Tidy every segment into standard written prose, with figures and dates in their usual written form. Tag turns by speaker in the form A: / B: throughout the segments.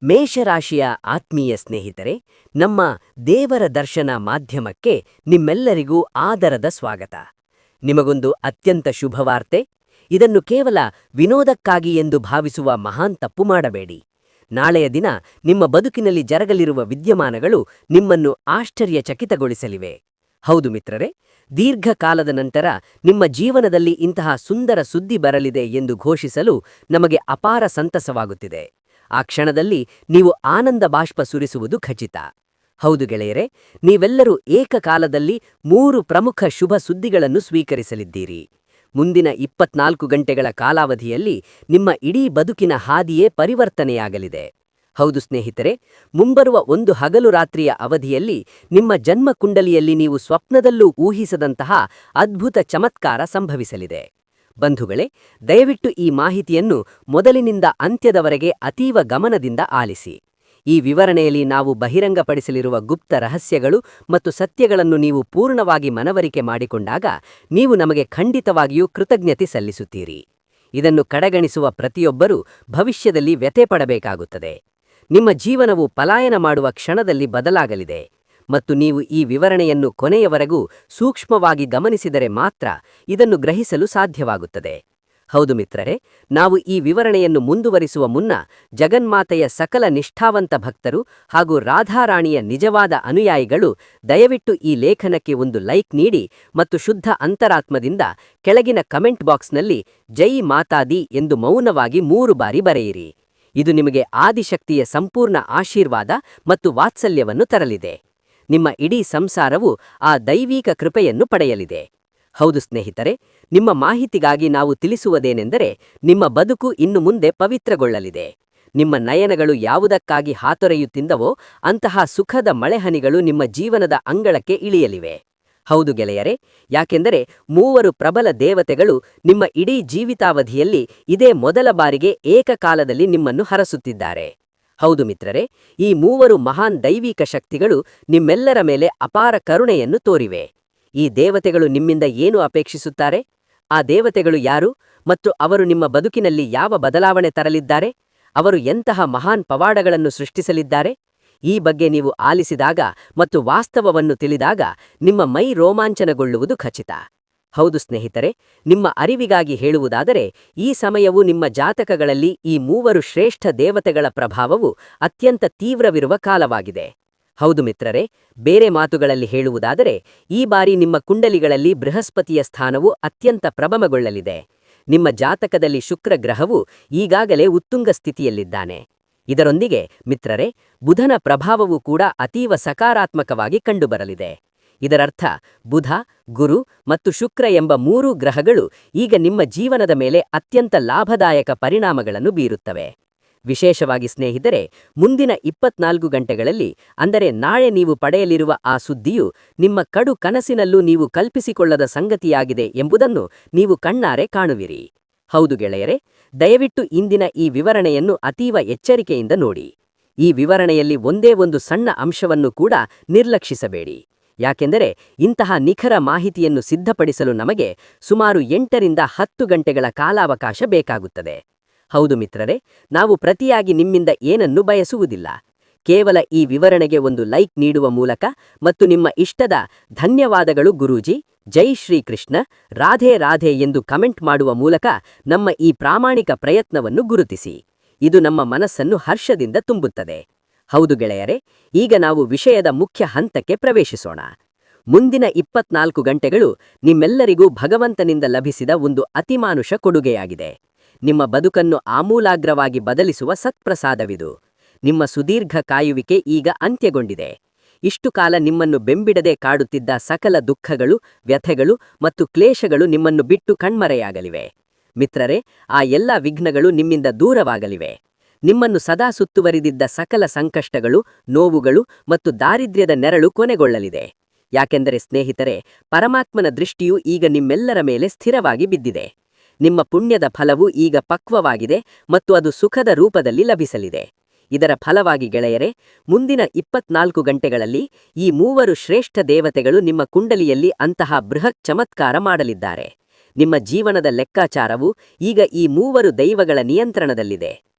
A: ಮೇಷರಾಶಿಯ ಆತ್ಮೀಯ ಸ್ನೇಹಿತರೆ, ನಮ್ಮ ದೇವರ ದರ್ಶನ ಮಾಧ್ಯಮಕ್ಕೆ ನಿಮ್ಮೆಲ್ಲರಿಗೂ ಆದರದ ಸ್ವಾಗತ. ನಿಮಗೊಂದು ಅತ್ಯಂತ ಶುಭವಾರ್ತೆ. ಇದನ್ನು ಕೇವಲ ವಿನೋದಕ್ಕಾಗಿ ಎಂದು ಭಾವಿಸುವ ಮಹಾನ್ ತಪ್ಪು ಮಾಡಬೇಡಿ. ನಾಳೆಯ ದಿನ ನಿಮ್ಮ ಬದುಕಿನಲ್ಲಿ ಜರಗಲಿರುವ ವಿದ್ಯಮಾನಗಳು ನಿಮ್ಮನ್ನು ಆಶ್ಚರ್ಯಚಕಿತಗೊಳಿಸಲಿವೆ. ಹೌದು ಮಿತ್ರರೇ, ದೀರ್ಘಕಾಲದ ನಂತರ ನಿಮ್ಮ ಜೀವನದಲ್ಲಿ ಇಂತಹ ಸುಂದರ ಸುದ್ದಿ ಬರಲಿದೆ ಎಂದು ಘೋಷಿಸಲು ನಮಗೆ ಅಪಾರ ಸಂತಸವಾಗುತ್ತಿದೆ. ಆ ಕ್ಷಣದಲ್ಲಿ ನೀವು ಆನಂದ ಬಾಷ್ಪ ಸುರಿಸುವುದು ಖಚಿತ. ಹೌದು ಗೆಳೆಯರೆ, ನೀವೆಲ್ಲರೂ ಏಕಕಾಲದಲ್ಲಿ 3 ಪ್ರಮುಖ ಶುಭ ಸುದ್ದಿಗಳನ್ನು ಸ್ವೀಕರಿಸಲಿದ್ದೀರಿ. ಮುಂದಿನ 24 ಗಂಟೆಗಳ ಕಾಲಾವಧಿಯಲ್ಲಿ ನಿಮ್ಮ ಇಡೀ ಬದುಕಿನ ಹಾದಿಯೇ ಪರಿವರ್ತನೆಯಾಗಲಿದೆ. ಹೌದು ಸ್ನೇಹಿತರೆ, ಮುಂಬರುವ ಒಂದು ಹಗಲು ರಾತ್ರಿಯ ಅವಧಿಯಲ್ಲಿ ನಿಮ್ಮ ಜನ್ಮ ಕುಂಡಲಿಯಲ್ಲಿ ನೀವು ಸ್ವಪ್ನದಲ್ಲೂ ಊಹಿಸದಂತಹ ಅದ್ಭುತ ಚಮತ್ಕಾರ ಸಂಭವಿಸಲಿದೆ. ಬಂಧುಗಳೇ, ದಯವಿಟ್ಟು ಈ ಮಾಹಿತಿಯನ್ನು ಮೊದಲಿನಿಂದ ಅಂತ್ಯದವರೆಗೆ ಅತೀವ ಗಮನದಿಂದ ಆಲಿಸಿ. ಈ ವಿವರಣೆಯಲ್ಲಿ ನಾವು ಬಹಿರಂಗಪಡಿಸಲಿರುವ ಗುಪ್ತ ರಹಸ್ಯಗಳು ಮತ್ತು ಸತ್ಯಗಳನ್ನು ನೀವು ಪೂರ್ಣವಾಗಿ ಮನವರಿಕೆ ಮಾಡಿಕೊಂಡಾಗ ನೀವು ನಮಗೆ ಖಂಡಿತವಾಗಿಯೂ ಕೃತಜ್ಞತೆ ಸಲ್ಲಿಸುತ್ತೀರಿ. ಇದನ್ನು ಕಡೆಗಣಿಸುವ ಪ್ರತಿಯೊಬ್ಬರೂ ಭವಿಷ್ಯದಲ್ಲಿ ವ್ಯಥೆಪಡಬೇಕಾಗುತ್ತದೆ. ನಿಮ್ಮ ಜೀವನವು ಪಲಾಯನ ಮಾಡುವ ಕ್ಷಣದಲ್ಲಿ ಬದಲಾಗಲಿದೆ ಮತ್ತು ನೀವು ಈ ವಿವರಣೆಯನ್ನು ಕೊನೆಯವರೆಗೂ ಸೂಕ್ಷ್ಮವಾಗಿ ಗಮನಿಸಿದರೆ ಮಾತ್ರ ಇದನ್ನು ಗ್ರಹಿಸಲು ಸಾಧ್ಯವಾಗುತ್ತದೆ. ಹೌದು ಮಿತ್ರರೇ, ನಾವು ಈ ವಿವರಣೆಯನ್ನು ಮುಂದುವರಿಸುವ ಮುನ್ನ ಜಗನ್ಮಾತೆಯ ಸಕಲ ನಿಷ್ಠಾವಂತ ಭಕ್ತರು ಹಾಗೂ ರಾಧಾರಾಣಿಯ ನಿಜವಾದ ಅನುಯಾಯಿಗಳು ದಯವಿಟ್ಟು ಈ ಲೇಖನಕ್ಕೆ ಒಂದು ಲೈಕ್ ನೀಡಿ ಮತ್ತು ಶುದ್ಧ ಅಂತರಾತ್ಮದಿಂದ ಕೆಳಗಿನ ಕಮೆಂಟ್ ಬಾಕ್ಸ್ನಲ್ಲಿ ಜೈ ಮಾತಾದಿ ಎಂದು ಮೌನವಾಗಿ 3 ಬಾರಿ ಬರೆಯಿರಿ. ಇದು ನಿಮಗೆ ಆದಿಶಕ್ತಿಯ ಸಂಪೂರ್ಣ ಆಶೀರ್ವಾದ ಮತ್ತು ವಾತ್ಸಲ್ಯವನ್ನು ತರಲಿದೆ. ನಿಮ್ಮ ಇಡೀ ಸಂಸಾರವು ಆ ದೈವಿಕ ಕೃಪೆಯನ್ನು ಪಡೆಯಲಿದೆ. ಹೌದು ಸ್ನೇಹಿತರೆ, ನಿಮ್ಮ ಮಾಹಿತಿಗಾಗಿ ನಾವು ತಿಳಿಸುವುದೇನೆಂದರೆ, ನಿಮ್ಮ ಬದುಕು ಇನ್ನು ಮುಂದೆ ಪವಿತ್ರಗೊಳ್ಳಲಿದೆ. ನಿಮ್ಮ ನಯನಗಳು ಯಾವುದಕ್ಕಾಗಿ ಹಾತೊರೆಯುತ್ತಿದ್ದವೋ ಅಂತಹ ಸುಖದ ಮಳೆಹನಿಗಳು ನಿಮ್ಮ ಜೀವನದ ಅಂಗಳಕ್ಕೆ ಇಳಿಯಲಿವೆ. ಹೌದು ಗೆಳೆಯರೆ, ಯಾಕೆಂದರೆ 3 ಪ್ರಬಲ ದೇವತೆಗಳು ನಿಮ್ಮ ಇಡೀ ಜೀವಿತಾವಧಿಯಲ್ಲಿ ಇದೇ ಮೊದಲ ಬಾರಿಗೆ ಏಕಕಾಲದಲ್ಲಿ ನಿಮ್ಮನ್ನು ಹರಸುತ್ತಿದ್ದಾರೆ. ಹೌದು ಮಿತ್ರರೇ, ಈ 3 ಮಹಾನ್ ದೈವಿಕ ಶಕ್ತಿಗಳು ನಿಮ್ಮೆಲ್ಲರ ಮೇಲೆ ಅಪಾರ ಕರುಣೆಯನ್ನು ತೋರಿವೆ. ಈ ದೇವತೆಗಳು ನಿಮ್ಮಿಂದ ಏನು ಅಪೇಕ್ಷಿಸುತ್ತಾರೆ? ಆ ದೇವತೆಗಳು ಯಾರು ಮತ್ತು ಅವರು ನಿಮ್ಮ ಬದುಕಿನಲ್ಲಿ ಯಾವ ಬದಲಾವಣೆ ತರಲಿದ್ದಾರೆ? ಅವರು ಎಂತಹ ಮಹಾನ್ ಪವಾಡಗಳನ್ನು ಸೃಷ್ಟಿಸಲಿದ್ದಾರೆ? ಈ ಬಗ್ಗೆ ನೀವು ಆಲಿಸಿದಾಗ ಮತ್ತು ವಾಸ್ತವವನ್ನು ತಿಳಿದಾಗ ನಿಮ್ಮ ಮೈ ರೋಮಾಂಚನಗೊಳ್ಳುವುದು ಖಚಿತ. ಹೌದು ಸ್ನೇಹಿತರೆ, ನಿಮ್ಮ ಅರಿವಿಗಾಗಿ ಹೇಳುವುದಾದರೆ, ಈ ಸಮಯವು ನಿಮ್ಮ ಜಾತಕಗಳಲ್ಲಿ ಈ 3 ಶ್ರೇಷ್ಠ ದೇವತೆಗಳ ಪ್ರಭಾವವು ಅತ್ಯಂತ ತೀವ್ರವಿರುವ ಕಾಲವಾಗಿದೆ. ಹೌದು ಮಿತ್ರರೇ, ಬೇರೆ ಮಾತುಗಳಲ್ಲಿ ಹೇಳುವುದಾದರೆ, ಈ ಬಾರಿ ನಿಮ್ಮ ಕುಂಡಲಿಗಳಲ್ಲಿ ಬೃಹಸ್ಪತಿಯ ಸ್ಥಾನವು ಅತ್ಯಂತ ಪ್ರಬಲಗೊಳ್ಳಲಿದೆ. ನಿಮ್ಮ ಜಾತಕದಲ್ಲಿ ಶುಕ್ರ ಗ್ರಹವು ಈಗಾಗಲೇ ಉತ್ತುಂಗ ಸ್ಥಿತಿಯಲ್ಲಿದ್ದಾನೆ. ಇದರೊಂದಿಗೆ ಮಿತ್ರರೇ, ಬುಧನ ಪ್ರಭಾವವೂ ಕೂಡ ಅತೀವ ಸಕಾರಾತ್ಮಕವಾಗಿ ಕಂಡುಬರಲಿದೆ. ಇದರರ್ಥ ಬುಧ, ಗುರು ಮತ್ತು ಶುಕ್ರ ಎಂಬ 3 ಗ್ರಹಗಳು ಈಗ ನಿಮ್ಮ ಜೀವನದ ಮೇಲೆ ಅತ್ಯಂತ ಲಾಭದಾಯಕ ಪರಿಣಾಮಗಳನ್ನು ಬೀರುತ್ತವೆ. ವಿಶೇಷವಾಗಿ ಸ್ನೇಹಿತರೆ, ಮುಂದಿನ 24 ಗಂಟೆಗಳಲ್ಲಿ, ಅಂದರೆ ನಾಳೆ ನೀವು ಪಡೆಯಲಿರುವ ಆ ಸುದ್ದಿಯು ನಿಮ್ಮ ಕಡು ಕನಸಿನಲ್ಲೂ ನೀವು ಕಲ್ಪಿಸಿಕೊಳ್ಳದ ಸಂಗತಿಯಾಗಿದೆ ಎಂಬುದನ್ನು ನೀವು ಕಣ್ಣಾರೆ ಕಾಣುವಿರಿ. ಹೌದು ಗೆಳೆಯರೆ, ದಯವಿಟ್ಟು ಇಂದಿನ ಈ ವಿವರಣೆಯನ್ನು ಅತೀವ ಎಚ್ಚರಿಕೆಯಿಂದ ನೋಡಿ. ಈ ವಿವರಣೆಯಲ್ಲಿ ಒಂದೇ ಒಂದು ಸಣ್ಣ ಅಂಶವನ್ನು ಕೂಡ ನಿರ್ಲಕ್ಷಿಸಬೇಡಿ. ಯಾಕೆಂದರೆ ಇಂತಹ ನಿಖರ ಮಾಹಿತಿಯನ್ನು ಸಿದ್ಧಪಡಿಸಲು ನಮಗೆ ಸುಮಾರು 8 ರಿಂದ 10 ಗಂಟೆಗಳ ಕಾಲಾವಕಾಶ ಬೇಕಾಗುತ್ತದೆ. ಹೌದು ಮಿತ್ರರೇ, ನಾವು ಪ್ರತಿಯಾಗಿ ನಿಮ್ಮಿಂದ ಏನನ್ನೂ ಬಯಸುವುದಿಲ್ಲ. ಕೇವಲ ಈ ವಿವರಣೆಗೆ ಒಂದು ಲೈಕ್ ನೀಡುವ ಮೂಲಕ ಮತ್ತು ನಿಮ್ಮ ಇಷ್ಟದ ಧನ್ಯವಾದಗಳು ಗುರೂಜಿ, ಜೈ ಶ್ರೀಕೃಷ್ಣ, ರಾಧೆ ರಾಧೆ ಎಂದು ಕಮೆಂಟ್ ಮಾಡುವ ಮೂಲಕ ನಮ್ಮ ಈ ಪ್ರಾಮಾಣಿಕ ಪ್ರಯತ್ನವನ್ನು ಗುರುತಿಸಿ. ಇದು ನಮ್ಮ ಮನಸ್ಸನ್ನು ಹರ್ಷದಿಂದ ತುಂಬುತ್ತದೆ. ಹೌದು ಗೆಳೆಯರೆ, ಈಗ ನಾವು ವಿಷಯದ ಮುಖ್ಯ ಹಂತಕ್ಕೆ ಪ್ರವೇಶಿಸೋಣ. ಮುಂದಿನ 24 ಗಂಟೆಗಳು ನಿಮ್ಮೆಲ್ಲರಿಗೂ ಭಗವಂತನಿಂದ ಲಭಿಸಿದ ಒಂದು ಅತಿಮಾನುಷ ಕೊಡುಗೆಯಾಗಿದೆ. ನಿಮ್ಮ ಬದುಕನ್ನು ಆಮೂಲಾಗ್ರವಾಗಿ ಬದಲಿಸುವ ಸತ್ಪ್ರಸಾದವಿದು. ನಿಮ್ಮ ಸುದೀರ್ಘ ಕಾಯುವಿಕೆ ಈಗ ಅಂತ್ಯಗೊಂಡಿದೆ. ಇಷ್ಟು ಕಾಲ ನಿಮ್ಮನ್ನು ಬೆಂಬಿಡದೆ ಕಾಡುತ್ತಿದ್ದ ಸಕಲ ದುಃಖಗಳು, ವ್ಯಥೆಗಳು ಮತ್ತು ಕ್ಲೇಶಗಳು ನಿಮ್ಮನ್ನು ಬಿಟ್ಟು ಕಣ್ಮರೆಯಾಗಲಿವೆ. ಮಿತ್ರರೇ, ಆ ಎಲ್ಲ ವಿಘ್ನಗಳು ನಿಮ್ಮಿಂದ ದೂರವಾಗಲಿವೆ. ನಿಮ್ಮನ್ನು ಸದಾ ಸುತ್ತುವರಿದಿದ್ದ ಸಕಲ ಸಂಕಷ್ಟಗಳು, ನೋವುಗಳು ಮತ್ತು ದಾರಿದ್ರ್ಯದ ನೆರಳು ಕೊನೆಗೊಳ್ಳಲಿದೆ. ಯಾಕೆಂದರೆ ಸ್ನೇಹಿತರೆ, ಪರಮಾತ್ಮನ ದೃಷ್ಟಿಯು ಈಗ ನಿಮ್ಮೆಲ್ಲರ ಮೇಲೆ ಸ್ಥಿರವಾಗಿ ಬಿದ್ದಿದೆ. ನಿಮ್ಮ ಪುಣ್ಯದ ಫಲವು ಈಗ ಪಕ್ವವಾಗಿದೆ ಮತ್ತು ಅದು ಸುಖದ ರೂಪದಲ್ಲಿ ಲಭಿಸಲಿದೆ. ಇದರ ಫಲವಾಗಿ ಗೆಳೆಯರೆ, ಮುಂದಿನ 24 ಗಂಟೆಗಳಲ್ಲಿ ಈ 3 ಶ್ರೇಷ್ಠ ದೇವತೆಗಳು ನಿಮ್ಮ ಕುಂಡಲಿಯಲ್ಲಿ ಅಂತಹ ಬೃಹತ್ ಚಮತ್ಕಾರ ಮಾಡಲಿದ್ದಾರೆ. ನಿಮ್ಮ ಜೀವನದ ಲೆಕ್ಕಾಚಾರವು ಈಗ ಈ 3 ದೈವಗಳ ನಿಯಂತ್ರಣದಲ್ಲಿದೆ.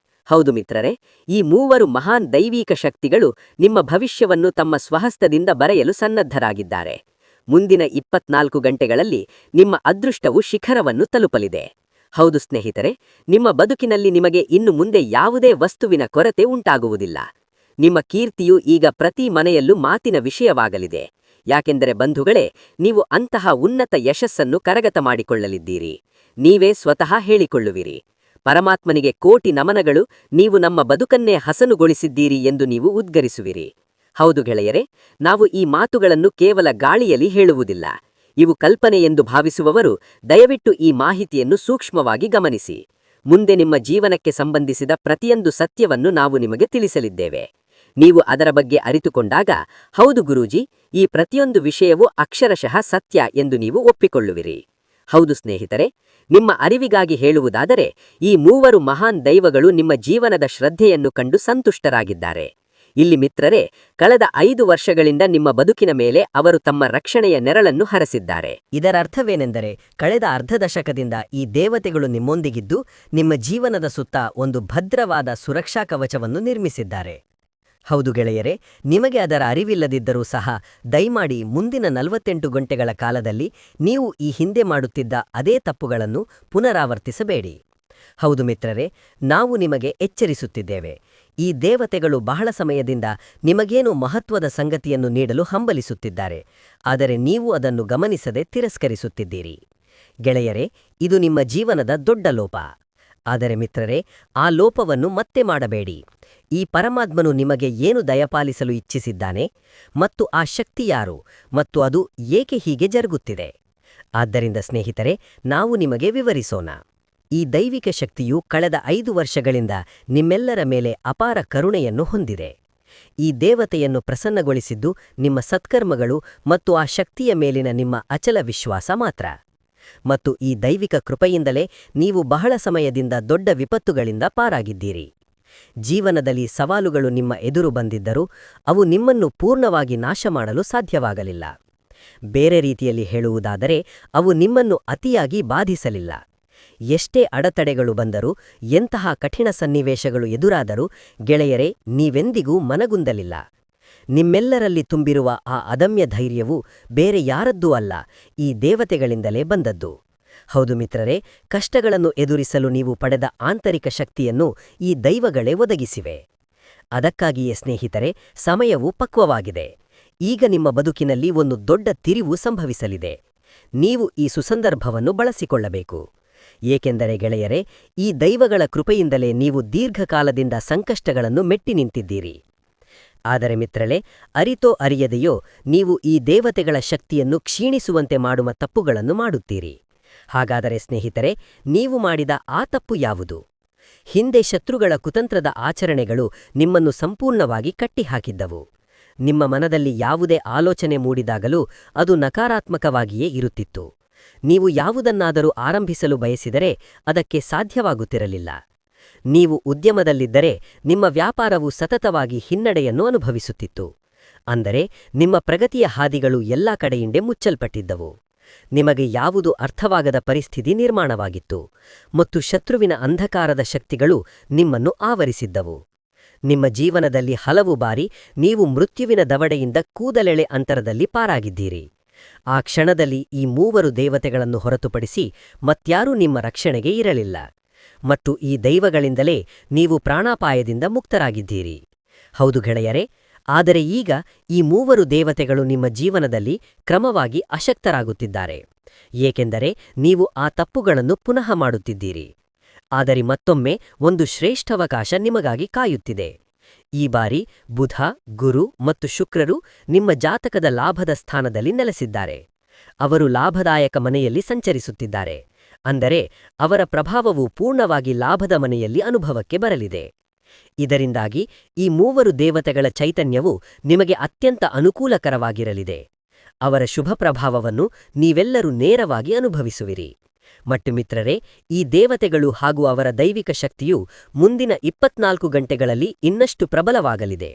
A: ಹೌದು ಮಿತ್ರರೇ, ಈ ಮೂವರು ಮಹಾನ್ ದೈವೀಕ ಶಕ್ತಿಗಳು ನಿಮ್ಮ ಭವಿಷ್ಯವನ್ನು ತಮ್ಮ ಸ್ವಹಸ್ತದಿಂದ ಬರೆಯಲು ಸನ್ನದ್ಧರಾಗಿದ್ದಾರೆ. ಮುಂದಿನ 24 ಗಂಟೆಗಳಲ್ಲಿ ನಿಮ್ಮ ಅದೃಷ್ಟವು ಶಿಖರವನ್ನು ತಲುಪಲಿದೆ. ಹೌದು ಸ್ನೇಹಿತರೆ, ನಿಮ್ಮ ಬದುಕಿನಲ್ಲಿ ನಿಮಗೆ ಇನ್ನು ಮುಂದೆ ಯಾವುದೇ ವಸ್ತುವಿನ ಕೊರತೆ ಉಂಟಾಗುವುದಿಲ್ಲ. ನಿಮ್ಮ ಕೀರ್ತಿಯು ಈಗ ಪ್ರತಿ ಮನೆಯಲ್ಲೂ ಮಾತಿನ ವಿಷಯವಾಗಲಿದೆ. ಯಾಕೆಂದರೆ ಬಂಧುಗಳೇ, ನೀವು ಅಂತಹ ಉನ್ನತ ಯಶಸ್ಸನ್ನು ಕರಗತ ಮಾಡಿಕೊಳ್ಳಲಿದ್ದೀರಿ. ನೀವೇ ಸ್ವತಃ ಹೇಳಿಕೊಳ್ಳುವಿರಿ, ಪರಮಾತ್ಮನಿಗೆ ಕೋಟಿ ನಮನಗಳು, ನೀವು ನಮ್ಮ ಬದುಕನ್ನೇ ಹಸನುಗೊಳಿಸಿದ್ದೀರಿ ಎಂದು ನೀವು ಉದ್ಗರಿಸುವಿರಿ. ಹೌದು ಗೆಳೆಯರೆ, ನಾವು ಈ ಮಾತುಗಳನ್ನು ಕೇವಲ ಗಾಳಿಯಲ್ಲಿ ಹೇಳುವುದಿಲ್ಲ. ಇವು ಕಲ್ಪನೆ ಎಂದು ಭಾವಿಸುವವರು ದಯವಿಟ್ಟು ಈ ಮಾಹಿತಿಯನ್ನು ಸೂಕ್ಷ್ಮವಾಗಿ ಗಮನಿಸಿ. ಮುಂದೆ ನಿಮ್ಮ ಜೀವನಕ್ಕೆ ಸಂಬಂಧಿಸಿದ ಪ್ರತಿಯೊಂದು ಸತ್ಯವನ್ನು ನಾವು ನಿಮಗೆ ತಿಳಿಸಲಿದ್ದೇವೆ. ನೀವು ಅದರ ಬಗ್ಗೆ ಅರಿತುಕೊಂಡಾಗ, ಹೌದು ಗುರೂಜಿ, ಈ ಪ್ರತಿಯೊಂದು ವಿಷಯವೂ ಅಕ್ಷರಶಃ ಸತ್ಯ ಎಂದು ನೀವು ಒಪ್ಪಿಕೊಳ್ಳುವಿರಿ. ಹೌದು ಸ್ನೇಹಿತರೆ, ನಿಮ್ಮ ಅರಿವಿಗಾಗಿ ಹೇಳುವುದಾದರೆ, ಈ ಮೂವರು ಮಹಾನ್ ದೈವಗಳು ನಿಮ್ಮ ಜೀವನದ ಶ್ರದ್ಧೆಯನ್ನು ಕಂಡು ಸಂತುಷ್ಟರಾಗಿದ್ದಾರೆ. ಇಲ್ಲಿ ಮಿತ್ರರೇ, ಕಳೆದ 5 ವರ್ಷಗಳಿಂದ ನಿಮ್ಮ ಬದುಕಿನ ಮೇಲೆ ಅವರು ತಮ್ಮ ರಕ್ಷಣೆಯ ನೆರಳನ್ನು ಹರಸಿದ್ದಾರೆ.
B: ಇದರ ಅರ್ಥವೇನೆಂದರೆ, ಕಳೆದ ಅರ್ಧ ದಶಕದಿಂದ ಈ ದೇವತೆಗಳು ನಿಮ್ಮೊಂದಿಗಿದ್ದು ನಿಮ್ಮ ಜೀವನದ ಸುತ್ತ ಒಂದು ಭದ್ರವಾದ ಸುರಕ್ಷಾ ಕವಚವನ್ನು ನಿರ್ಮಿಸಿದ್ದಾರೆ. ಹೌದು ಗೆಳೆಯರೆ, ನಿಮಗೆ ಅದರ ಅರಿವಿಲ್ಲದಿದ್ದರೂ ಸಹ ದಯಮಾಡಿ ಮುಂದಿನ 48 ಗಂಟೆಗಳ ಕಾಲದಲ್ಲಿ ನೀವು ಈ ಹಿಂದೆ ಮಾಡುತ್ತಿದ್ದ ಅದೇ ತಪ್ಪುಗಳನ್ನು ಪುನರಾವರ್ತಿಸಬೇಡಿ. ಹೌದು ಮಿತ್ರರೇ, ನಾವು ನಿಮಗೆ ಎಚ್ಚರಿಸುತ್ತಿದ್ದೇವೆ. ಈ ದೇವತೆಗಳು ಬಹಳ ಸಮಯದಿಂದ ನಿಮಗೇನು ಮಹತ್ವದ ಸಂಗತಿಯನ್ನು ನೀಡಲು ಹಂಬಲಿಸುತ್ತಿದ್ದಾರೆ, ಆದರೆ ನೀವು ಅದನ್ನು ಗಮನಿಸದೆ ತಿರಸ್ಕರಿಸುತ್ತಿದ್ದೀರಿ. ಗೆಳೆಯರೇ, ಇದು ನಿಮ್ಮ ಜೀವನದ ದೊಡ್ಡ ಲೋಪ. ಆದರೆ ಮಿತ್ರರೇ, ಆ ಲೋಪವನ್ನು ಮತ್ತೆ ಮಾಡಬೇಡಿ. ಈ ಪರಮಾತ್ಮನು ನಿಮಗೆ ಏನು ದಯಪಾಲಿಸಲು ಇಚ್ಛಿಸಿದ್ದಾನೆ ಮತ್ತು ಆ ಶಕ್ತಿ ಯಾರು ಮತ್ತು ಅದು ಏಕೆ ಹೀಗೆ ಜರುಗುತ್ತಿದೆ? ಆದ್ದರಿಂದ ಸ್ನೇಹಿತರೆ, ನಾವು ನಿಮಗೆ ವಿವರಿಸೋಣ. ಈ ದೈವಿಕ ಶಕ್ತಿಯು ಕಳೆದ 5 ವರ್ಷಗಳಿಂದ ನಿಮ್ಮೆಲ್ಲರ ಮೇಲೆ ಅಪಾರ ಕರುಣೆಯನ್ನು ಹೊಂದಿದೆ. ಈ ದೇವತೆಯನ್ನು ಪ್ರಸನ್ನಗೊಳಿಸಿದ್ದು ನಿಮ್ಮ ಸತ್ಕರ್ಮಗಳು ಮತ್ತು ಆ ಶಕ್ತಿಯ ಮೇಲಿನ ನಿಮ್ಮ ಅಚಲ ವಿಶ್ವಾಸ ಮಾತ್ರ. ಮತ್ತು ಈ ದೈವಿಕ ಕೃಪೆಯಿಂದಲೇ ನೀವು ಬಹಳ ಸಮಯದಿಂದ ದೊಡ್ಡ ವಿಪತ್ತುಗಳಿಂದ ಪಾರಾಗಿದ್ದೀರಿ. ಜೀವನದಲ್ಲಿ ಸವಾಲುಗಳು ನಿಮ್ಮ ಎದುರು ಬಂದಿದ್ದರೂ ಅವು ನಿಮ್ಮನ್ನು ಪೂರ್ಣವಾಗಿ ನಾಶ ಮಾಡಲು ಸಾಧ್ಯವಾಗಲಿಲ್ಲ. ಬೇರೆ ರೀತಿಯಲ್ಲಿ ಹೇಳುವುದಾದರೆ, ಅವು ನಿಮ್ಮನ್ನು ಅತಿಯಾಗಿ ಬಾಧಿಸಲಿಲ್ಲ. ಎಷ್ಟೇ ಅಡೆತಡೆಗಳು ಬಂದರೂ, ಎಂತಹ ಕಠಿಣ ಸನ್ನಿವೇಶಗಳು ಎದುರಾದರೂ ಗೆಳೆಯರೇ, ನೀವೆಂದಿಗೂ ಮನಗುಂದಲಿಲ್ಲ. ನಿಮ್ಮೆಲ್ಲರಲ್ಲಿ ತುಂಬಿರುವ ಆ ಅದಮ್ಯ ಧೈರ್ಯವು ಬೇರೆ ಯಾರದ್ದೂ ಅಲ್ಲ, ಈ ದೇವತೆಗಳಿಂದಲೇ ಬಂದದ್ದು. ಹೌದು ಮಿತ್ರರೇ, ಕಷ್ಟಗಳನ್ನು ಎದುರಿಸಲು ನೀವು ಪಡೆದ ಆಂತರಿಕ ಶಕ್ತಿಯನ್ನು ಈ ದೈವಗಳೇ ಒದಗಿಸಿವೆ. ಅದಕ್ಕಾಗಿಯೇ ಸ್ನೇಹಿತರೆ, ಸಮಯವು ಪಕ್ವವಾಗಿದೆ. ಈಗ ನಿಮ್ಮ ಬದುಕಿನಲ್ಲಿ ಒಂದು ದೊಡ್ಡ ತಿರಿವು ಸಂಭವಿಸಲಿದೆ. ನೀವು ಈ ಸುಸಂದರ್ಭವನ್ನು ಬಳಸಿಕೊಳ್ಳಬೇಕು. ಏಕೆಂದರೆ ಗೆಳೆಯರೇ, ಈ ದೈವಗಳ ಕೃಪೆಯಿಂದಲೇ ನೀವು ದೀರ್ಘಕಾಲದಿಂದ ಸಂಕಷ್ಟಗಳನ್ನು ಮೆಟ್ಟಿ ನಿಂತಿದ್ದೀರಿ. ಆದರೆ ಮಿತ್ರರೇ, ಅರಿತೋ ಅರಿಯದೆಯೋ ನೀವು ಈ ದೇವತೆಗಳ ಶಕ್ತಿಯನ್ನು ಕ್ಷೀಣಿಸುವಂತೆ ಮಾಡುವ ತಪ್ಪುಗಳನ್ನು ಮಾಡುತ್ತೀರಿ. ಹಾಗಾದರೆ ಸ್ನೇಹಿತರೆ, ನೀವು ಮಾಡಿದ ಆ ತಪ್ಪು ಯಾವುದು? ಹಿಂದೆ ಶತ್ರುಗಳ ಕುತಂತ್ರದ ಆಚರಣೆಗಳು ನಿಮ್ಮನ್ನು ಸಂಪೂರ್ಣವಾಗಿ ಕಟ್ಟಿಹಾಕಿದ್ದವು. ನಿಮ್ಮ ಮನದಲ್ಲಿ ಯಾವುದೇ ಆಲೋಚನೆ ಮೂಡಿದಾಗಲೂ ಅದು ನಕಾರಾತ್ಮಕವಾಗಿಯೇ ಇರುತ್ತಿತ್ತು. ನೀವು ಯಾವುದನ್ನಾದರೂ ಆರಂಭಿಸಲು ಬಯಸಿದರೆ ಅದಕ್ಕೆ ಸಾಧ್ಯವಾಗುತ್ತಿರಲಿಲ್ಲ. ನೀವು ಉದ್ಯಮದಲ್ಲಿದ್ದರೆ ನಿಮ್ಮ ವ್ಯಾಪಾರವು ಸತತವಾಗಿ ಹಿನ್ನಡೆಯನ್ನು ಅನುಭವಿಸುತ್ತಿತ್ತು. ಅಂದರೆ ನಿಮ್ಮ ಪ್ರಗತಿಯ ಹಾದಿಗಳು ಎಲ್ಲಾ ಕಡೆಯಿಂದೆ ಮುಚ್ಚಲ್ಪಟ್ಟಿದ್ದವು. ನಿಮಗೆ ಯಾವುದು ಅರ್ಥವಾಗದ ಪರಿಸ್ಥಿತಿ ನಿರ್ಮಾಣವಾಗಿತ್ತು ಮತ್ತು ಶತ್ರುವಿನ ಅಂಧಕಾರದ ಶಕ್ತಿಗಳು ನಿಮ್ಮನ್ನು ಆವರಿಸಿದ್ದವು. ನಿಮ್ಮ ಜೀವನದಲ್ಲಿ ಹಲವು ಬಾರಿ ನೀವು ಮೃತ್ಯುವಿನ ದವಡೆಯಿಂದ ಕೂದಲೆಳೆ ಅಂತರದಲ್ಲಿ ಪಾರಾಗಿದ್ದೀರಿ. ಆ ಕ್ಷಣದಲ್ಲಿ ಈ ಮೂವರು ದೇವತೆಗಳನ್ನು ಹೊರತುಪಡಿಸಿ ಮತ್ಯಾರೂ ನಿಮ್ಮ ರಕ್ಷಣೆಗೆ ಇರಲಿಲ್ಲ ಮತ್ತು ಈ ದೈವಗಳಿಂದಲೇ ನೀವು ಪ್ರಾಣಾಪಾಯದಿಂದ ಮುಕ್ತರಾಗಿದ್ದೀರಿ. ಹೌದು ಗೆಳೆಯರೇ, ಆದರೆ ಈಗ ಈ ಮೂವರು ದೇವತೆಗಳು ನಿಮ್ಮ ಜೀವನದಲ್ಲಿ ಕ್ರಮವಾಗಿ ಅಶಕ್ತರಾಗುತ್ತಿದ್ದಾರೆ. ಏಕೆಂದರೆ ನೀವು ಆ ತಪ್ಪುಗಳನ್ನು ಪುನಃ ಮಾಡುತ್ತಿದ್ದೀರಿ. ಆದರೆ ಮತ್ತೊಮ್ಮೆ ಒಂದು ಶ್ರೇಷ್ಠಾವಕಾಶ ನಿಮಗಾಗಿ ಕಾಯುತ್ತಿದೆ. ಈ ಬಾರಿ ಬುಧ, ಗುರು ಮತ್ತು ಶುಕ್ರರು ನಿಮ್ಮ ಜಾತಕದ ಲಾಭದ ಸ್ಥಾನದಲ್ಲಿ ನೆಲೆಸಿದ್ದಾರೆ. ಅವರು ಲಾಭದಾಯಕ ಮನೆಯಲ್ಲಿ ಸಂಚರಿಸುತ್ತಿದ್ದಾರೆ. ಅಂದರೆ ಅವರ ಪ್ರಭಾವವು ಪೂರ್ಣವಾಗಿ ಲಾಭದ ಮನೆಯಲ್ಲಿ ಅನುಭವಕ್ಕೆ ಬರಲಿದೆ. ಇದರಿಂದಾಗಿ ಈ ಮೂವರು ದೇವತೆಗಳ ಚೈತನ್ಯವು ನಿಮಗೆ ಅತ್ಯಂತ ಅನುಕೂಲಕರವಾಗಿರಲಿದೆ. ಅವರ ಶುಭ ಪ್ರಭಾವವನ್ನು ನೀವೆಲ್ಲರೂ ನೇರವಾಗಿ ಅನುಭವಿಸುವಿರಿ. ಮತ್ತು ಮಿತ್ರರೇ, ಈ ದೇವತೆಗಳು ಹಾಗೂ ಅವರ ದೈವಿಕ ಶಕ್ತಿಯು ಮುಂದಿನ 24 ಗಂಟೆಗಳಲ್ಲಿ ಇನ್ನಷ್ಟು ಪ್ರಬಲವಾಗಲಿದೆ.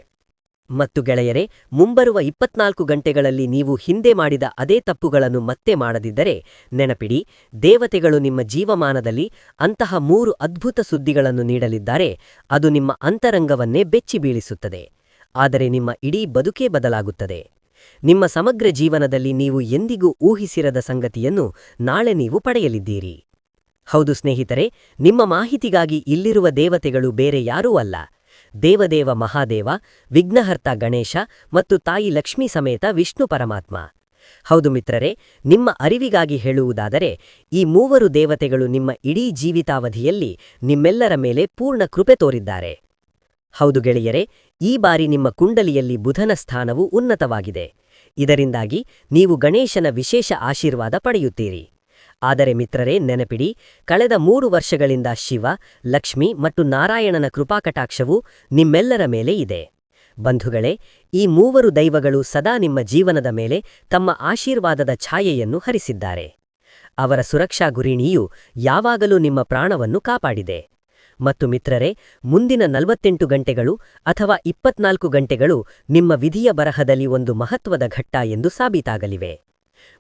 B: ಮತ್ತು ಗೆಳೆಯರೆ, ಮುಂಬರುವ 24 ಗಂಟೆಗಳಲ್ಲಿ ನೀವು ಹಿಂದೆ ಮಾಡಿದ ಅದೇ ತಪ್ಪುಗಳನ್ನು ಮತ್ತೆ ಮಾಡದಿದ್ದರೆ ನೆನಪಿಡಿ, ದೇವತೆಗಳು ನಿಮ್ಮ ಜೀವಮಾನದಲ್ಲಿ ಅಂತಹ 3 ಅದ್ಭುತ ಸುದ್ದಿಗಳನ್ನು ನೀಡಲಿದ್ದಾರೆ. ಅದು ನಿಮ್ಮ ಅಂತರಂಗವನ್ನೇ ಬೆಚ್ಚಿ ಬೀಳಿಸುತ್ತದೆ, ಆದರೆ ನಿಮ್ಮ ಇಡೀ ಬದುಕೇ ಬದಲಾಗುತ್ತದೆ. ನಿಮ್ಮ ಸಮಗ್ರ ಜೀವನದಲ್ಲಿ ನೀವು ಎಂದಿಗೂ ಊಹಿಸಿರದ ಸಂಗತಿಯನ್ನು ನಾಳೆ ನೀವು ಪಡೆಯಲಿದ್ದೀರಿ. ಹೌದು ಸ್ನೇಹಿತರೆ, ನಿಮ್ಮ ಮಾಹಿತಿಗಾಗಿ ಇಲ್ಲಿರುವ ದೇವತೆಗಳು ಬೇರೆ ಯಾರೂ ಅಲ್ಲ. ದೇವದೇವ ಮಹಾದೇವ, ವಿಘ್ನಹರ್ತ ಗಣೇಶ ಮತ್ತು ತಾಯಿ ಲಕ್ಷ್ಮೀ ಸಮೇತ ವಿಷ್ಣು ಪರಮಾತ್ಮ. ಹೌದು ಮಿತ್ರರೇ, ನಿಮ್ಮ ಅರಿವಿಗಾಗಿ ಹೇಳುವುದಾದರೆ ಈ 3 ದೇವತೆಗಳು ನಿಮ್ಮ ಇಡೀ ಜೀವಿತಾವಧಿಯಲ್ಲಿ ನಿಮ್ಮೆಲ್ಲರ ಮೇಲೆ ಪೂರ್ಣ ಕೃಪೆ ತೋರಿದ್ದಾರೆ. ಹೌದು ಗೆಳೆಯರೆ, ಈ ಬಾರಿ ನಿಮ್ಮ ಕುಂಡಲಿಯಲ್ಲಿ ಬುಧನ ಸ್ಥಾನವು ಉನ್ನತವಾಗಿದೆ. ಇದರಿಂದಾಗಿ ನೀವು ಗಣೇಶನ ವಿಶೇಷ ಆಶೀರ್ವಾದ ಪಡೆಯುತ್ತೀರಿ. ಆದರೆ ಮಿತ್ರರೇ, ನೆನಪಿಡಿ, ಕಳೆದ 3 ವರ್ಷಗಳಿಂದ ಶಿವ, ಲಕ್ಷ್ಮಿ ಮತ್ತು ನಾರಾಯಣನ ಕೃಪಾಕಟಾಕ್ಷವು ನಿಮ್ಮೆಲ್ಲರ ಮೇಲೆ ಇದೆ. ಬಂಧುಗಳೇ, ಈ 3 ದೈವಗಳು ಸದಾ ನಿಮ್ಮ ಜೀವನದ ಮೇಲೆ ತಮ್ಮ ಆಶೀರ್ವಾದದ ಛಾಯೆಯನ್ನು ಹರಿಸಿದ್ದಾರೆ. ಅವರ ಸುರಕ್ಷಾ ಗುರಿಣಿಯು ಯಾವಾಗಲೂ ನಿಮ್ಮ ಪ್ರಾಣವನ್ನು ಕಾಪಾಡಿದೆ. ಮತ್ತು ಮಿತ್ರರೇ, ಮುಂದಿನ 48 ಗಂಟೆಗಳು ಅಥವಾ 24 ಗಂಟೆಗಳು ನಿಮ್ಮ ವಿಧಿಯ ಬರಹದಲ್ಲಿ ಒಂದು ಮಹತ್ವದ ಘಟ್ಟ ಎಂದು ಸಾಬೀತಾಗಲಿವೆ.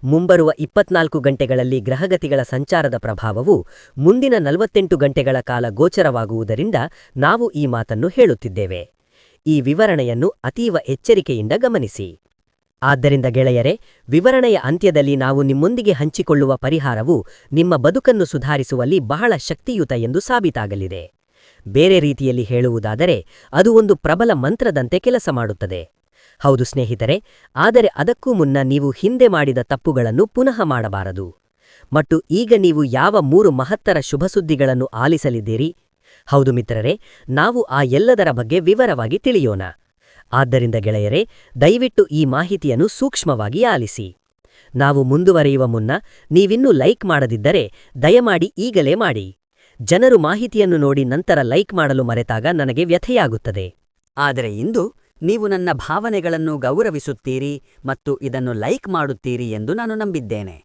B: ಮುಂಬರುವ 24 ಗಂಟೆಗಳಲ್ಲಿ ಗ್ರಹಗತಿಗಳ ಸಂಚಾರದ ಪ್ರಭಾವವು ಮುಂದಿನ 48 ಗಂಟೆಗಳ ಕಾಲ ಗೋಚರವಾಗುವುದರಿಂದ ನಾವು ಈ ಮಾತನ್ನು ಹೇಳುತ್ತಿದ್ದೇವೆ. ಈ ವಿವರಣೆಯನ್ನು ಅತೀವ ಎಚ್ಚರಿಕೆಯಿಂದ ಗಮನಿಸಿ. ಆದ್ದರಿಂದ ಗೆಳೆಯರೆ, ವಿವರಣೆಯ ಅಂತ್ಯದಲ್ಲಿ ನಾವು ನಿಮ್ಮೊಂದಿಗೆ ಹಂಚಿಕೊಳ್ಳುವ ಪರಿಹಾರವು ನಿಮ್ಮ ಬದುಕನ್ನು ಸುಧಾರಿಸುವಲ್ಲಿ ಬಹಳ ಶಕ್ತಿಯುತ ಎಂದು ಸಾಬೀತಾಗಲಿದೆ. ಬೇರೆ ರೀತಿಯಲ್ಲಿ ಹೇಳುವುದಾದರೆ ಅದು ಒಂದು ಪ್ರಬಲ ಮಂತ್ರದಂತೆ ಕೆಲಸ ಮಾಡುತ್ತದೆ. ಹೌದು ಸ್ನೇಹಿತರೆ, ಆದರೆ ಅದಕ್ಕೂ ಮುನ್ನ ನೀವು ಹಿಂದೆ ಮಾಡಿದ ತಪ್ಪುಗಳನ್ನು ಪುನಃ ಮಾಡಬಾರದು. ಮತ್ತು ಈಗ ನೀವು ಯಾವ 3 ಮಹತ್ತರ ಶುಭಸುದ್ದಿಗಳನ್ನು ಆಲಿಸಲಿದ್ದೀರಿ? ಹೌದು ಮಿತ್ರರೇ, ನಾವು ಆ ಎಲ್ಲದರ ಬಗ್ಗೆ ವಿವರವಾಗಿ ತಿಳಿಯೋಣ. ಆದ್ದರಿಂದ ಗೆಳೆಯರೇ, ದಯವಿಟ್ಟು ಈ ಮಾಹಿತಿಯನ್ನು ಸೂಕ್ಷ್ಮವಾಗಿ ಆಲಿಸಿ. ನಾವು ಮುಂದುವರಿಯುವ ಮುನ್ನ ನೀವಿನ್ನೂ ಲೈಕ್ ಮಾಡದಿದ್ದರೆ ದಯಮಾಡಿ ಈಗಲೇ ಮಾಡಿ. ಜನರು ಮಾಹಿತಿಯನ್ನು ನೋಡಿ ನಂತರ ಲೈಕ್ ಮಾಡಲು ಮರೆತಾಗ ನನಗೆ ವ್ಯಥೆಯಾಗುತ್ತದೆ.
A: ಆದರೆ ಇಂದು ನೀವು ನನ್ನ ಭಾವನೆಗಳನ್ನು ಗೌರವಿಸುತ್ತೀರಿ ಮತ್ತು ಇದನ್ನು ಲೈಕ್ ಮಾಡುತ್ತೀರಿ ಎಂದು ನಾನು ನಂಬಿದ್ದೇನೆ.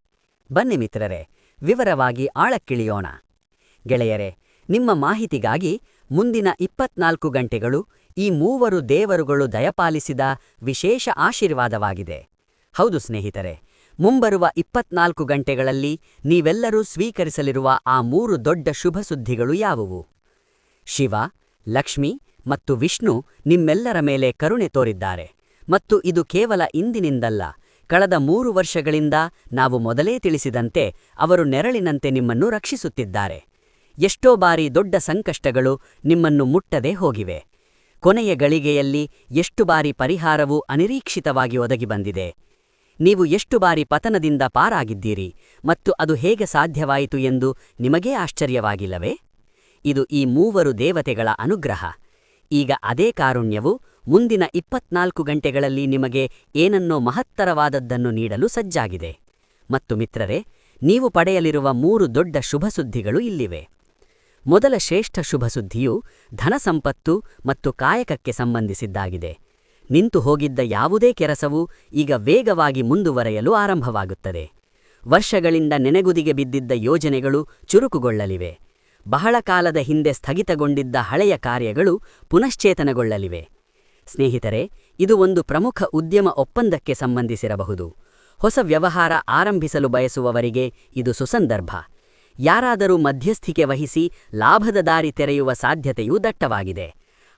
A: ಬನ್ನಿ ಮಿತ್ರರೇ, ವಿವರವಾಗಿ ಆಳಕ್ಕಿಳಿಯೋಣ. ಗೆಳೆಯರೇ, ನಿಮ್ಮ ಮಾಹಿತಿಗಾಗಿ ಮುಂದಿನ 24 ಗಂಟೆಗಳು ಈ 3 ದೇವರುಗಳು ದಯಪಾಲಿಸಿದ ವಿಶೇಷ ಆಶೀರ್ವಾದವಾಗಿದೆ. ಹೌದು ಸ್ನೇಹಿತರೆ, ಮುಂಬರುವ 24 ಗಂಟೆಗಳಲ್ಲಿ ನೀವೆಲ್ಲರೂ ಸ್ವೀಕರಿಸಲಿರುವ ಆ 3 ದೊಡ್ಡ ಶುಭ ಸುದ್ದಿಗಳು ಯಾವುವು? ಶಿವ, ಲಕ್ಷ್ಮಿ ಮತ್ತು ವಿಷ್ಣು ನಿಮ್ಮೆಲ್ಲರ ಮೇಲೆ ಕರುಣೆ ತೋರಿದ್ದಾರೆ. ಮತ್ತು ಇದು ಕೇವಲ ಇಂದಿನಿಂದಲ್ಲ, ಕಳೆದ 3 ವರ್ಷಗಳಿಂದ ನಾವು ಮೊದಲೇ ತಿಳಿಸಿದಂತೆ ಅವರು ನೆರಳಿನಂತೆ ನಿಮ್ಮನ್ನು ರಕ್ಷಿಸುತ್ತಿದ್ದಾರೆ. ಎಷ್ಟೋ ಬಾರಿ ದೊಡ್ಡ ಸಂಕಷ್ಟಗಳು ನಿಮ್ಮನ್ನು ಮುಟ್ಟದೆ ಹೋಗಿವೆ. ಕೊನೆಯ ಗಳಿಗೆಯಲ್ಲಿ ಎಷ್ಟು ಬಾರಿ ಪರಿಹಾರವು ಅನಿರೀಕ್ಷಿತವಾಗಿ ಒದಗಿ ಬಂದಿದೆ. ನೀವು ಎಷ್ಟು ಬಾರಿ ಪತನದಿಂದ ಪಾರಾಗಿದ್ದೀರಿ ಮತ್ತು ಅದು ಹೇಗೆ ಸಾಧ್ಯವಾಯಿತು ಎಂದು ನಿಮಗೇ ಆಶ್ಚರ್ಯವಾಗಿಲ್ಲವೇ? ಇದು ಈ 3 ದೇವತೆಗಳ ಅನುಗ್ರಹ. ಈಗ ಅದೇ ಕಾರುಣ್ಯವು ಮುಂದಿನ 24 ಗಂಟೆಗಳಲ್ಲಿ ನಿಮಗೆ ಏನನ್ನೋ ಮಹತ್ತರವಾದದ್ದನ್ನು ನೀಡಲು ಸಜ್ಜಾಗಿದೆ. ಮತ್ತು ಮಿತ್ರರೇ, ನೀವು ಪಡೆಯಲಿರುವ 3 ದೊಡ್ಡ ಶುಭಸುದ್ದಿಗಳು ಇಲ್ಲಿವೆ. ಮೊದಲ ಶ್ರೇಷ್ಠ ಶುಭಸುದ್ದಿಯು ಧನಸಂಪತ್ತು ಮತ್ತು ಕಾಯಕಕ್ಕೆ ಸಂಬಂಧಿಸಿದ್ದಾಗಿದೆ. ನಿಂತು ಹೋಗಿದ್ದ ಯಾವುದೇ ಕೆಲಸವೂ ಈಗ ವೇಗವಾಗಿ ಮುಂದುವರೆಯಲು ಆರಂಭವಾಗುತ್ತದೆ. ವರ್ಷಗಳಿಂದ ನೆನೆಗುದಿಗೆ ಬಿದ್ದಿದ್ದ ಯೋಜನೆಗಳು ಚುರುಕುಗೊಳ್ಳಲಿವೆ. ಬಹಳ ಕಾಲದ ಹಿಂದೆ ಸ್ಥಗಿತಗೊಂಡಿದ್ದ ಹಳೆಯ ಕಾರ್ಯಗಳು ಪುನಶ್ಚೇತನಗೊಳ್ಳಲಿವೆ. ಸ್ನೇಹಿತರೆ, ಇದು ಒಂದು ಪ್ರಮುಖ ಉದ್ಯಮ ಒಪ್ಪಂದಕ್ಕೆ ಸಂಬಂಧಿಸಿರಬಹುದು. ಹೊಸ ವ್ಯವಹಾರ ಆರಂಭಿಸಲು ಬಯಸುವವರಿಗೆ ಇದು ಸುಸಂದರ್ಭ. ಯಾರಾದರೂ ಮಧ್ಯಸ್ಥಿಕೆ ವಹಿಸಿ ಲಾಭದ ದಾರಿ ತೆರೆಯುವ ಸಾಧ್ಯತೆಯೂ ದಟ್ಟವಾಗಿದೆ.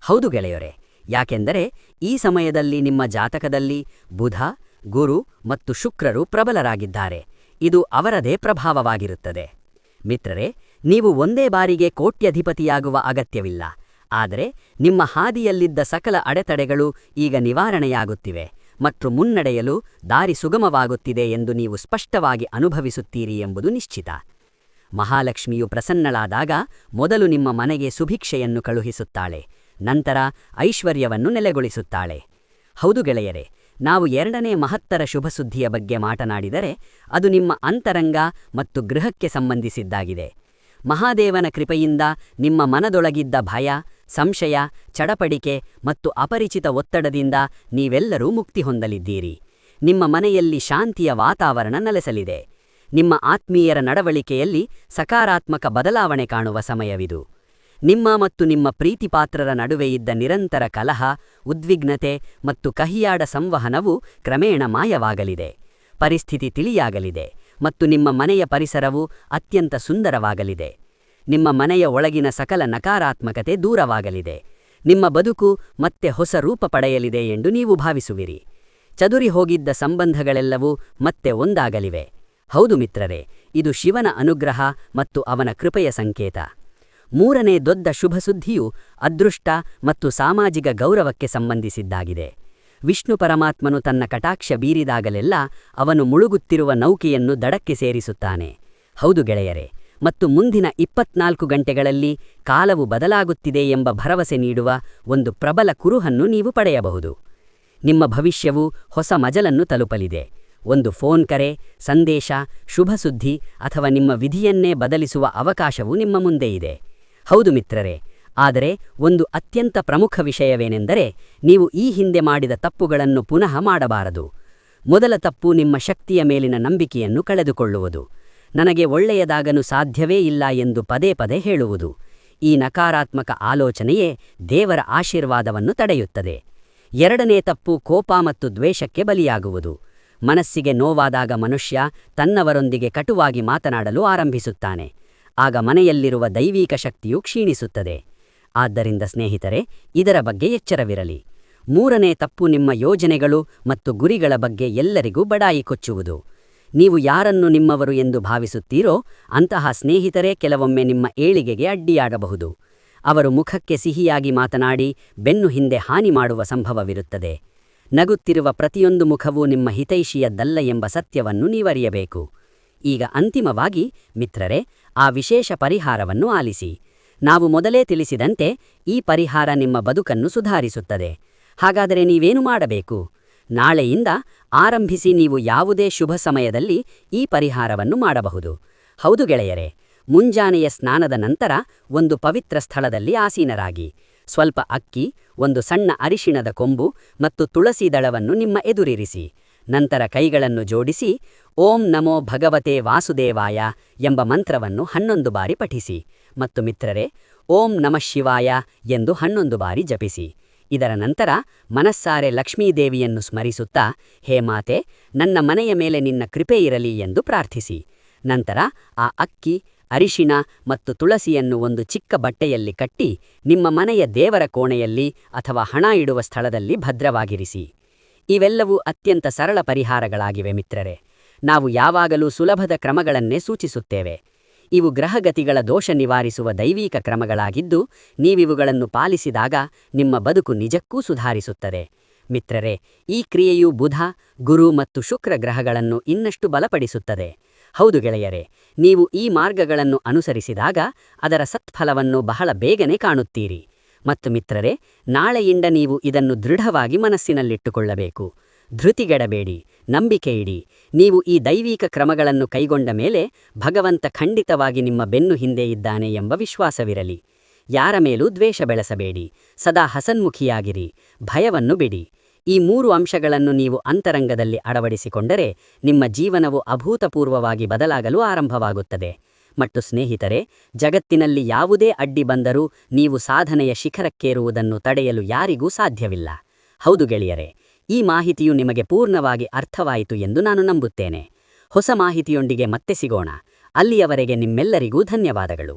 A: ಹೌದು ಗೆಳೆಯರೇ, ಯಾಕೆಂದರೆ ಈ ಸಮಯದಲ್ಲಿ ನಿಮ್ಮ ಜಾತಕದಲ್ಲಿ ಬುಧ, ಗುರು ಮತ್ತು ಶುಕ್ರರು ಪ್ರಬಲರಾಗಿದ್ದಾರೆ. ಇದು ಅವರದೇ ಪ್ರಭಾವವಾಗಿರುತ್ತದೆ. ಮಿತ್ರರೇ, ನೀವು ಒಂದೇ ಬಾರಿಗೆ ಕೋಟ್ಯಧಿಪತಿಯಾಗುವ ಅಗತ್ಯವಿಲ್ಲ. ಆದರೆ ನಿಮ್ಮ ಹಾದಿಯಲ್ಲಿದ್ದ ಸಕಲ ಅಡೆತಡೆಗಳು ಈಗ ನಿವಾರಣೆಯಾಗುತ್ತಿವೆ ಮತ್ತು ಮುನ್ನಡೆಯಲು ದಾರಿ ಸುಗಮವಾಗುತ್ತಿದೆ ಎಂದು ನೀವು ಸ್ಪಷ್ಟವಾಗಿ ಅನುಭವಿಸುತ್ತೀರಿ ಎಂಬುದು ನಿಶ್ಚಿತ. ಮಹಾಲಕ್ಷ್ಮಿಯು ಪ್ರಸನ್ನಳಾದಾಗ ಮೊದಲು ನಿಮ್ಮ ಮನೆಗೆ ಸುಭಿಕ್ಷೆಯನ್ನು ಕಳುಹಿಸುತ್ತಾಳೆ, ನಂತರ ಐಶ್ವರ್ಯವನ್ನು ನೆಲೆಗೊಳಿಸುತ್ತಾಳೆ. ಹೌದು ಗೆಳೆಯರೇ, ನಾವು 2ನೇ ಮಹತ್ತರ ಶುಭಸುದ್ದಿಯ ಬಗ್ಗೆ ಮಾತನಾಡಿದರೆ ಅದು ನಿಮ್ಮ ಅಂತರಂಗ ಮತ್ತು ಗೃಹಕ್ಕೆ ಸಂಬಂಧಿಸಿದ್ದಾಗಿದೆ. ಮಹಾದೇವನ ಕೃಪೆಯಿಂದ ನಿಮ್ಮ ಮನದೊಳಗಿದ್ದ ಭಯ, ಸಂಶಯ, ಚಡಪಡಿಕೆ ಮತ್ತು ಅಪರಿಚಿತ ಒತ್ತಡದಿಂದ ನೀವೆಲ್ಲರೂ ಮುಕ್ತಿ ಹೊಂದಲಿದ್ದೀರಿ. ನಿಮ್ಮ ಮನೆಯಲ್ಲಿ ಶಾಂತಿಯ ವಾತಾವರಣ ನೆಲೆಸಲಿದೆ. ನಿಮ್ಮ ಆತ್ಮೀಯರ ನಡವಳಿಕೆಯಲ್ಲಿ ಸಕಾರಾತ್ಮಕ ಬದಲಾವಣೆ ಕಾಣುವ ಸಮಯವಿದು. ನಿಮ್ಮ ಮತ್ತು ನಿಮ್ಮ ಪ್ರೀತಿಪಾತ್ರರ ನಡುವೆ ಇದ್ದ ನಿರಂತರ ಕಲಹ, ಉದ್ವಿಗ್ನತೆ ಮತ್ತು ಕಹಿಯಾಡ ಸಂವಹನವು ಕ್ರಮೇಣ ಮಾಯವಾಗಲಿದೆ. ಪರಿಸ್ಥಿತಿ ತಿಳಿಯಾಗಲಿದೆ ಮತ್ತು ನಿಮ್ಮ ಮನೆಯ ಪರಿಸರವು ಅತ್ಯಂತ ಸುಂದರವಾಗಲಿದೆ. ನಿಮ್ಮ ಮನೆಯ ಒಳಗಿನ ಸಕಲ ನಕಾರಾತ್ಮಕತೆ ದೂರವಾಗಲಿದೆ. ನಿಮ್ಮ ಬದುಕು ಮತ್ತೆ ಹೊಸ ರೂಪ ಪಡೆಯಲಿದೆ ಎಂದು ನೀವು ಭಾವಿಸುವಿರಿ. ಚದುರಿ ಹೋಗಿದ್ದ ಸಂಬಂಧಗಳೆಲ್ಲವೂ ಮತ್ತೆ ಒಂದಾಗಲಿವೆ. ಹೌದು ಮಿತ್ರರೇ, ಇದು ಶಿವನ ಅನುಗ್ರಹ ಮತ್ತು ಅವನ ಕೃಪೆಯ ಸಂಕೇತ. ಮೂರನೇ ದೊಡ್ಡ ಶುಭಸುದ್ದಿಯು ಅದೃಷ್ಟ ಮತ್ತು ಸಾಮಾಜಿಕ ಗೌರವಕ್ಕೆ ಸಂಬಂಧಿಸಿದ್ದಾಗಿದೆ. ವಿಷ್ಣು ಪರಮಾತ್ಮನು ತನ್ನ ಕಟಾಕ್ಷ ಬೀರಿದಾಗಲೆಲ್ಲ ಅವನು ಮುಳುಗುತ್ತಿರುವ ನೌಕೆಯನ್ನು ದಡಕ್ಕೆ ಸೇರಿಸುತ್ತಾನೆ. ಹೌದು ಗೆಳೆಯರೇ, ಮತ್ತು ಮುಂದಿನ 24 ಗಂಟೆಗಳಲ್ಲಿ ಕಾಲವು ಬದಲಾಗುತ್ತಿದೆ ಎಂಬ ಭರವಸೆ ನೀಡುವ ಒಂದು ಪ್ರಬಲ ಕುರುಹನ್ನು ನೀವು ಪಡೆಯಬಹುದು. ನಿಮ್ಮ ಭವಿಷ್ಯವು ಹೊಸ ಮಜಲನ್ನು ತಲುಪಲಿದೆ. ಒಂದು ಫೋನ್ ಕರೆ, ಸಂದೇಶ, ಶುಭಸುದ್ದಿ ಅಥವಾ ನಿಮ್ಮ ವಿಧಿಯನ್ನೇ ಬದಲಿಸುವ ಅವಕಾಶವು ನಿಮ್ಮ ಮುಂದೆ ಇದೆ. ಹೌದು ಮಿತ್ರರೇ, ಆದರೆ ಒಂದು ಅತ್ಯಂತ ಪ್ರಮುಖ ವಿಷಯವೇನೆಂದರೆ ನೀವು ಈ ಹಿಂದೆ ಮಾಡಿದ ತಪ್ಪುಗಳನ್ನು ಪುನಃ ಮಾಡಬಾರದು. ಮೊದಲ ತಪ್ಪು ನಿಮ್ಮ ಶಕ್ತಿಯ ಮೇಲಿನ ನಂಬಿಕೆಯನ್ನು ಕಳೆದುಕೊಳ್ಳುವುದು. ನನಗೆ ಒಳ್ಳೆಯದಾಗಲು ಸಾಧ್ಯವೇ ಇಲ್ಲ ಎಂದು ಪದೇ ಪದೇ ಹೇಳುವುದು. ಈ ನಕಾರಾತ್ಮಕ ಆಲೋಚನೆಯೇ ದೇವರ ಆಶೀರ್ವಾದವನ್ನು ತಡೆಯುತ್ತದೆ. ಎರಡನೇ ತಪ್ಪು ಕೋಪ ಮತ್ತು ದ್ವೇಷಕ್ಕೆ ಬಲಿಯಾಗುವುದು. ಮನಸ್ಸಿಗೆ ನೋವಾದಾಗ ಮನುಷ್ಯ ತನ್ನವರೊಂದಿಗೆ ಕಟುವಾಗಿ ಮಾತನಾಡಲು ಆರಂಭಿಸುತ್ತಾನೆ. ಆಗ ಮನೆಯಲ್ಲಿರುವ ದೈವಿಕ ಶಕ್ತಿಯು ಕ್ಷೀಣಿಸುತ್ತದೆ. ಆದ್ದರಿಂದ ಸ್ನೇಹಿತರೆ, ಇದರ ಬಗ್ಗೆ ಎಚ್ಚರವಿರಲಿ. ಮೂರನೇ ತಪ್ಪು ನಿಮ್ಮ ಯೋಜನೆಗಳು ಮತ್ತು ಗುರಿಗಳ ಬಗ್ಗೆ ಎಲ್ಲರಿಗೂ ಬಡಾಯಿ ಕೊಚ್ಚುವುದು. ನೀವು ಯಾರನ್ನು ನಿಮ್ಮವರು ಎಂದು ಭಾವಿಸುತ್ತೀರೋ ಅಂತಹ ಸ್ನೇಹಿತರೇ ಕೆಲವೊಮ್ಮೆ ನಿಮ್ಮ ಏಳಿಗೆಗೆ ಅಡ್ಡಿಯಾಗಬಹುದು. ಅವರು ಮುಖಕ್ಕೆ ಸಿಹಿಯಾಗಿ ಮಾತನಾಡಿ ಬೆನ್ನು ಹಿಂದೆ ಹಾನಿ ಮಾಡುವ ಸಂಭವವಿರುತ್ತದೆ. ನಗುತ್ತಿರುವ ಪ್ರತಿಯೊಂದು ಮುಖವೂ ನಿಮ್ಮ ಹಿತೈಷಿಯದ್ದಲ್ಲ ಎಂಬ ಸತ್ಯವನ್ನು ನೀವರಿಯಬೇಕು. ಈಗ ಅಂತಿಮವಾಗಿ ಮಿತ್ರರೇ, ಆ ವಿಶೇಷ ಪರಿಹಾರವನ್ನು ಆಲಿಸಿ. ನಾವು ಮೊದಲೇ ತಿಳಿಸಿದಂತೆ ಈ ಪರಿಹಾರ ನಿಮ್ಮ ಬದುಕನ್ನು ಸುಧಾರಿಸುತ್ತದೆ. ಹಾಗಾದರೆ ನೀವೇನು ಮಾಡಬೇಕು? ನಾಳೆಯಿಂದ ಆರಂಭಿಸಿ ನೀವು ಯಾವುದೇ ಶುಭ ಸಮಯದಲ್ಲಿ ಈ ಪರಿಹಾರವನ್ನು ಮಾಡಬಹುದು. ಹೌದು ಗೆಳೆಯರೇ, ಮುಂಜಾನೆಯ ಸ್ನಾನದ ನಂತರ ಒಂದು ಪವಿತ್ರ ಸ್ಥಳದಲ್ಲಿ ಆಸೀನರಾಗಿ. ಸ್ವಲ್ಪ ಅಕ್ಕಿ, ಒಂದು ಸಣ್ಣ ಅರಿಶಿಣದ ಕೊಂಬು ಮತ್ತು ತುಳಸಿ ದಳವನ್ನು ನಿಮ್ಮ ಎದುರಿರಿಸಿ. ನಂತರ ಕೈಗಳನ್ನು ಜೋಡಿಸಿ ಓಂ ನಮೋ ಭಗವತೆ ವಾಸುದೇವಾಯ ಎಂಬ ಮಂತ್ರವನ್ನು 11 ಬಾರಿ ಪಠಿಸಿ. ಮತ್ತು ಮಿತ್ರರೇ, ಓಂ ನಮಃ ಶಿವಾಯ ಎಂದು 11 ಬಾರಿ ಜಪಿಸಿ. ಇದರ ನಂತರ ಮನಸ್ಸಾರೆ ಲಕ್ಷ್ಮೀದೇವಿಯನ್ನು ಸ್ಮರಿಸುತ್ತಾ, ಹೇ ಮಾತೆ, ನನ್ನ ಮನೆಯ ಮೇಲೆ ನಿನ್ನ ಕೃಪೆ ಇರಲಿ ಎಂದು ಪ್ರಾರ್ಥಿಸಿ. ನಂತರ ಆ ಅಕ್ಕಿ, ಅರಿಶಿಣ ಮತ್ತು ತುಳಸಿಯನ್ನು ಒಂದು ಚಿಕ್ಕ ಬಟ್ಟೆಯಲ್ಲಿ ಕಟ್ಟಿ ನಿಮ್ಮ ಮನೆಯ ದೇವರ ಕೋಣೆಯಲ್ಲಿ ಅಥವಾ ಹಣ ಇಡುವ ಸ್ಥಳದಲ್ಲಿ ಭದ್ರವಾಗಿರಿಸಿ. ಇವೆಲ್ಲವೂ ಅತ್ಯಂತ ಸರಳ ಪರಿಹಾರಗಳಾಗಿವೆ ಮಿತ್ರರೇ. ನಾವು ಯಾವಾಗಲೂ ಸುಲಭದ ಕ್ರಮಗಳನ್ನೇ ಸೂಚಿಸುತ್ತೇವೆ. ಇವು ಗ್ರಹಗತಿಗಳ ದೋಷ ನಿವಾರಿಸುವ ದೈವಿಕ ಕ್ರಮಗಳಾಗಿದ್ದು, ನೀವಿವುಗಳನ್ನು ಪಾಲಿಸಿದಾಗ ನಿಮ್ಮ ಬದುಕು ನಿಜಕ್ಕೂ ಸುಧಾರಿಸುತ್ತದೆ. ಮಿತ್ರರೇ, ಈ ಕ್ರಿಯೆಯು ಬುಧ, ಗುರು ಮತ್ತು ಶುಕ್ರ ಗ್ರಹಗಳನ್ನು ಇನ್ನಷ್ಟು ಬಲಪಡಿಸುತ್ತದೆ. ಹೌದು ಗೆಳೆಯರೇ, ನೀವು ಈ ಮಾರ್ಗಗಳನ್ನು ಅನುಸರಿಸಿದಾಗ ಅದರ ಸತ್ಫಲವನ್ನು ಬಹಳ ಬೇಗನೆ ಕಾಣುತ್ತೀರಿ. ಮತ್ತು ಮಿತ್ರರೇ, ನಾಳೆಯಿಂದ ನೀವು ಇದನ್ನು ದೃಢವಾಗಿ ಮನಸ್ಸಿನಲ್ಲಿಟ್ಟುಕೊಳ್ಳಬೇಕು. ಧೃತಿಗೆಡಬೇಡಿ, ನಂಬಿಕೆ ಇಡಿ. ನೀವು ಈ ದೈವಿಕ ಕ್ರಮಗಳನ್ನು ಕೈಗೊಂಡ ಮೇಲೆ ಭಗವಂತ ಖಂಡಿತವಾಗಿ ನಿಮ್ಮ ಬೆನ್ನು ಹಿಂದೆ ಇದ್ದಾನೆ ಎಂಬ ವಿಶ್ವಾಸವಿರಲಿ. ಯಾರ ಮೇಲೂ ದ್ವೇಷ ಬೆಳೆಸಬೇಡಿ. ಸದಾ ಹಸನ್ಮುಖಿಯಾಗಿರಿ. ಭಯವನ್ನು ಬಿಡಿ. ಈ 3 ಅಂಶಗಳನ್ನು ನೀವು ಅಂತರಂಗದಲ್ಲಿ ಅಳವಡಿಸಿಕೊಂಡರೆ ನಿಮ್ಮ ಜೀವನವು ಅಭೂತಪೂರ್ವವಾಗಿ ಬದಲಾಗಲು ಆರಂಭವಾಗುತ್ತದೆ. ಮತ್ತು ಸ್ನೇಹಿತರೆ, ಜಗತ್ತಿನಲ್ಲಿ ಯಾವುದೇ ಅಡ್ಡಿ ಬಂದರೂ ನೀವು ಸಾಧನೆಯ ಶಿಖರಕ್ಕೇರುವುದನ್ನು ತಡೆಯಲು ಯಾರಿಗೂ ಸಾಧ್ಯವಿಲ್ಲ. ಹೌದು ಗೆಳೆಯರೇ, ಈ ಮಾಹಿತಿಯು ನಿಮಗೆ ಪೂರ್ಣವಾಗಿ ಅರ್ಥವಾಯಿತು ಎಂದು ನಾನು ನಂಬುತ್ತೇನೆ. ಹೊಸ ಮಾಹಿತಿಯೊಂದಿಗೆ ಮತ್ತೆ ಸಿಗೋಣ. ಅಲ್ಲಿಯವರೆಗೆ ನಿಮ್ಮೆಲ್ಲರಿಗೂ ಧನ್ಯವಾದಗಳು.